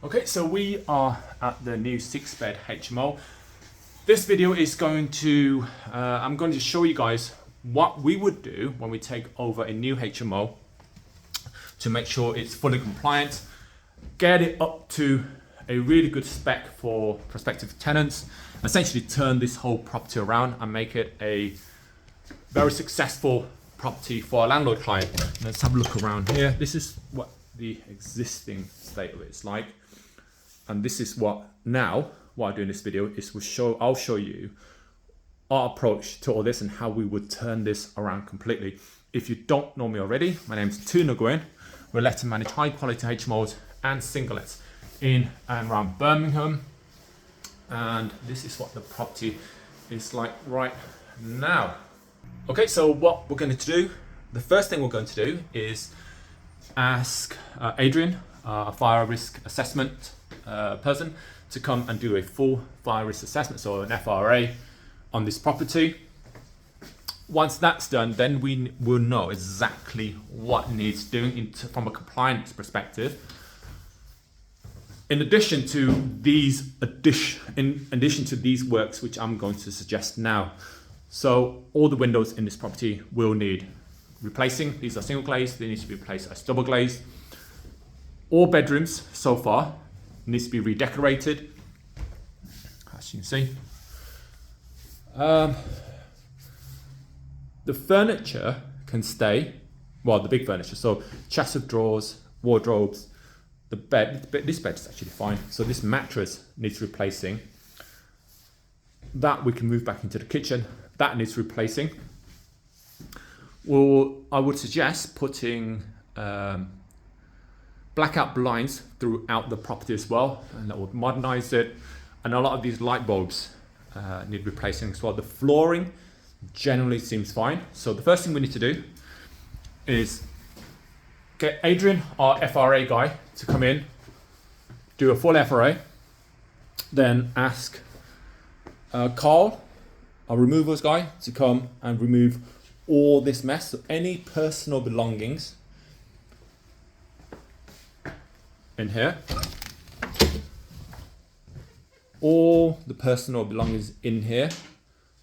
Okay, so we are at the new 6-bed HMO. This video is going to, I'm going to show you guys what we would do when we take over a new HMO to make sure it's fully compliant, get it up to a really good spec for prospective tenants, essentially turn this whole property around and make it a very successful property for a landlord client. Let's have a look around here. This is what the existing state of it is like. And this is what I do in this video is I'll show you our approach to all this and how we would turn this around completely. If you don't know me already, my name is Tuna Nguyen. We're let to manage high quality HMOs and singlets in and around Birmingham. And this is what the property is like right now. Okay, so what we're going to do, the first thing we're going to do is ask Adrian, a fire risk assessment person, to come and do a full fire risk assessment, so an FRA on this property. Once that's done, then we will know exactly what needs doing from a compliance perspective. In addition to these works, which I'm going to suggest now. So all the windows in this property will need replacing. These are single glazed, they need to be replaced as double glazed. All bedrooms so far needs to be redecorated, as you can see. The furniture can stay, well, the big furniture, so chest of drawers, wardrobes, the bed, this bed is actually fine. So this mattress needs replacing. That we can move back into the kitchen. That needs replacing. Well, I would suggest putting blackout blinds throughout the property as well, and that would modernize it. And a lot of these light bulbs need replacing as well. The flooring generally seems fine. So the first thing we need to do is get Adrian, our FRA guy, to come in, do a full FRA, then ask Carl, our removals guy, to come and remove all this mess. So any personal belongings in here, all the personal belongings in here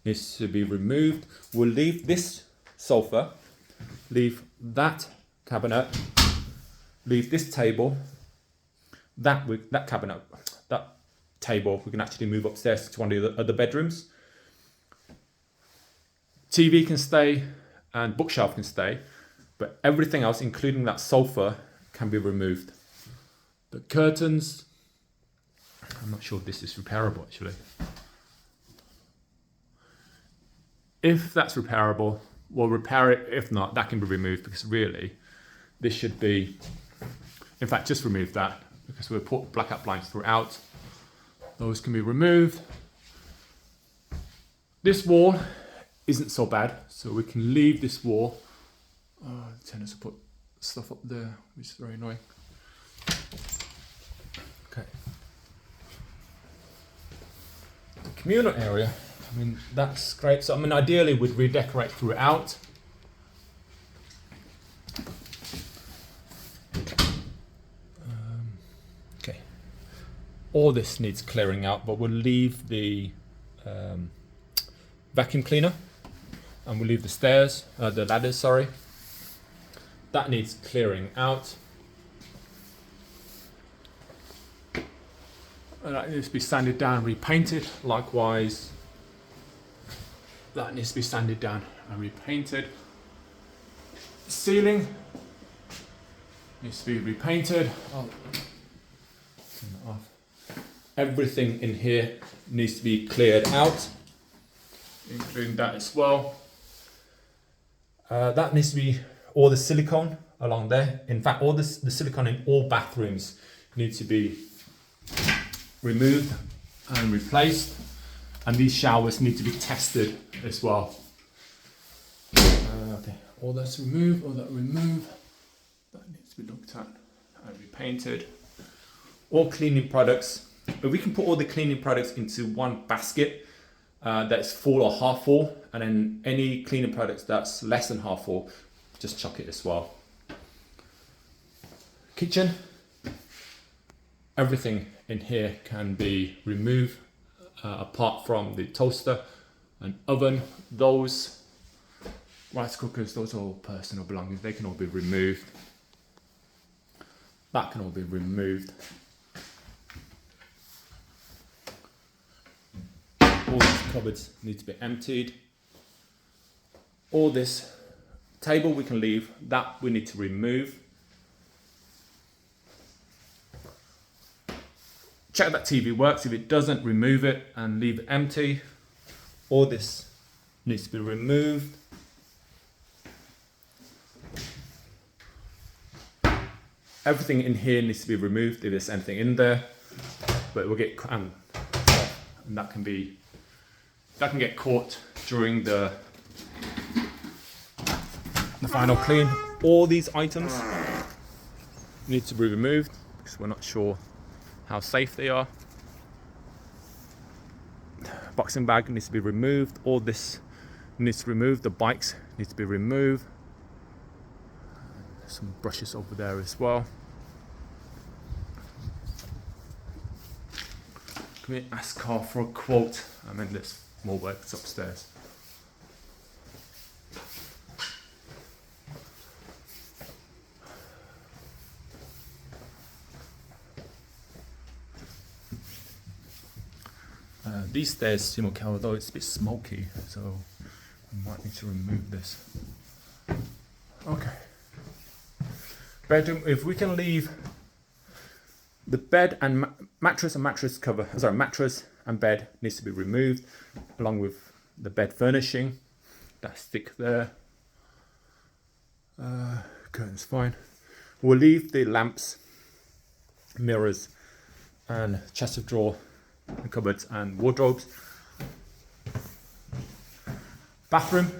needs to be removed. We'll leave this sofa, leave that cabinet, leave this table, that cabinet, that table we can actually move upstairs to one of the other bedrooms. TV can stay and bookshelf can stay, but everything else, including that sofa, can be removed. The curtains, I'm not sure if this is repairable actually. If that's repairable, we'll repair it. If not, that can be removed, because really this should be, in fact, just remove that, because we'll put blackout blinds throughout. Those can be removed. This wall isn't so bad, so we can leave this wall. The tenants will put stuff up there, which is very annoying. Okay. The communal area, I mean, that's great. So, I mean, ideally we'd redecorate throughout. Okay. All this needs clearing out, but we'll leave the vacuum cleaner, and we'll leave the stairs, the ladders, sorry. That needs clearing out. And that needs to be sanded down and repainted. Likewise, that needs to be sanded down and repainted. The ceiling needs to be repainted. Oh, turn that off. Everything in here needs to be cleared out, including that as well. That needs to be all the silicone along there. In fact, all the silicone in all bathrooms needs to be removed and replaced, and these showers need to be tested as well. Okay, all that's removed, all that removed. That needs to be looked at and repainted. All cleaning products, but we can put all the cleaning products into one basket that's full or half full, and then any cleaning products that's less than half full, just chuck it as well. Kitchen, Everything in here can be removed apart from the toaster and oven. Those rice cookers, those are all personal belongings. They can all be removed. That can all be removed. All these cupboards need to be emptied. All this table we can leave, that we need to remove. Check that TV works. If it doesn't, remove it and leave it empty. All this needs to be removed. Everything in here needs to be removed if there's anything in there, but we'll get and that can get caught during the final clean. All these items need to be removed because we're not sure how safe they are. Boxing bag needs to be removed. All this needs to be removed. The bikes need to be removed. There's some brushes over there as well. Can we ask Carl for a quote? I mean, there's more works upstairs. These stairs, although it's a bit smoky, so we might need to remove this. Okay. Bedroom, if we can leave the bed and mattress cover, mattress and bed needs to be removed, along with the bed furnishing. That stick there. Curtains fine. We'll leave the lamps, mirrors, and chest of drawer, and cupboards and wardrobes. Bathroom,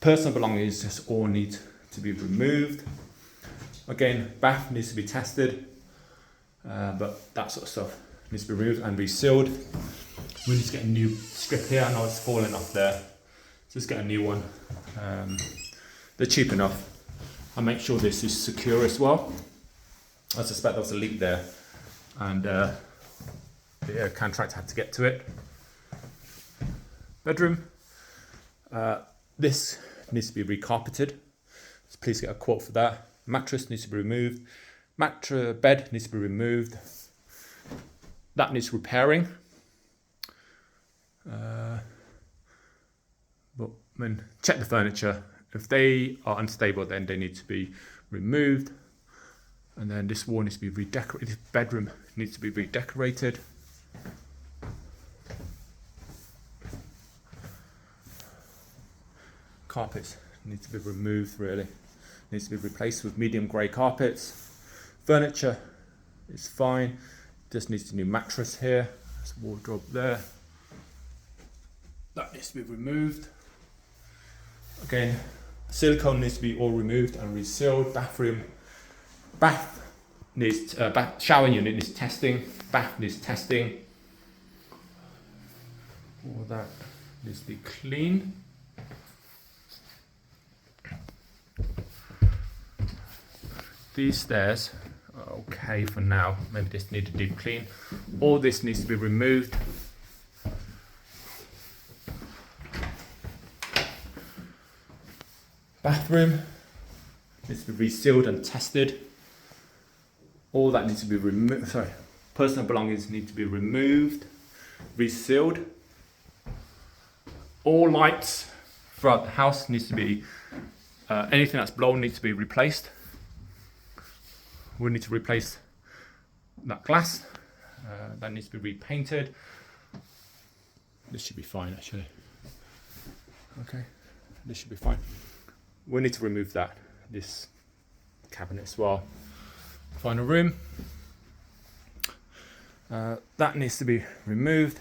personal belongings just all need to be removed. Again, bath needs to be tested, but that sort of stuff needs to be removed and resealed. We need to get a new strip here. I know it's falling off there. Just get a new one. They're cheap enough. And make sure this is secure as well. I suspect there was a leak there, and the contractor had to get to it. Bedroom. This needs to be recarpeted. So please get a quote for that. Mattress needs to be removed. Bed needs to be removed. That needs repairing. But check the furniture. If they are unstable, then they need to be removed. And then this wall needs to be redecorated. This bedroom needs to be redecorated. Carpets need to be removed, really. Needs to be replaced with medium grey carpets. Furniture is fine. Just needs a new mattress here. There's a wardrobe there. That needs to be removed. Again, silicone needs to be all removed and resealed. Shower unit needs testing. Bath needs testing. All that needs to be cleaned. These stairs are okay for now. Maybe this needs a deep clean. All this needs to be removed. Bathroom needs to be resealed and tested. All that needs to be removed. Personal belongings need to be removed, resealed. All lights throughout the house needs to be, anything that's blown needs to be replaced. We need to replace that glass. That needs to be repainted. This should be fine, actually. Okay, this should be fine. We need to remove this cabinet as well. Final room. That needs to be removed.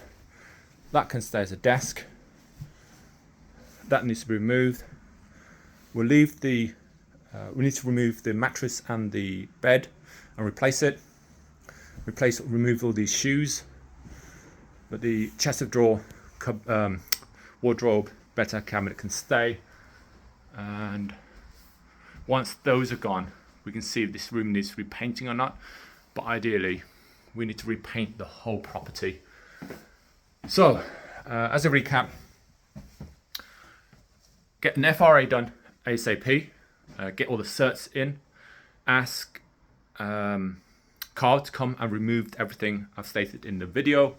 That can stay as a desk. That needs to be removed. We'll leave we need to remove the mattress and the bed and replace it. Remove all these shoes. But the chest of drawer, wardrobe, better cabinet can stay. And once those are gone, we can see if this room needs repainting or not. but ideally we need to repaint the whole property. So as a recap, get an FRA done ASAP, get all the certs in, ask Carl to come and remove everything I've stated in the video,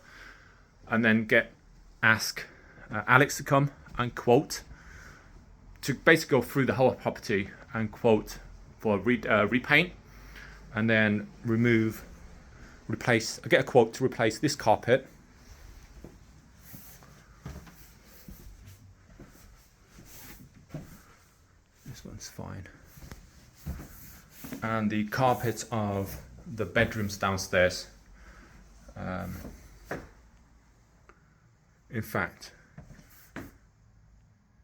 and then ask Alex to come and quote to basically go through the whole property and quote for repaint, and then get a quote to replace this carpet. This one's fine. And the carpet of the bedrooms downstairs. In fact,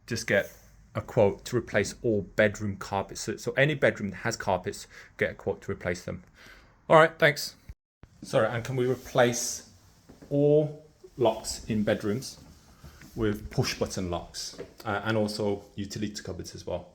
just get a quote to replace all bedroom carpets. So any bedroom that has carpets, get a quote to replace them. All right, thanks. Sorry, and can we replace all locks in bedrooms with push button locks, and also utility cupboards as well?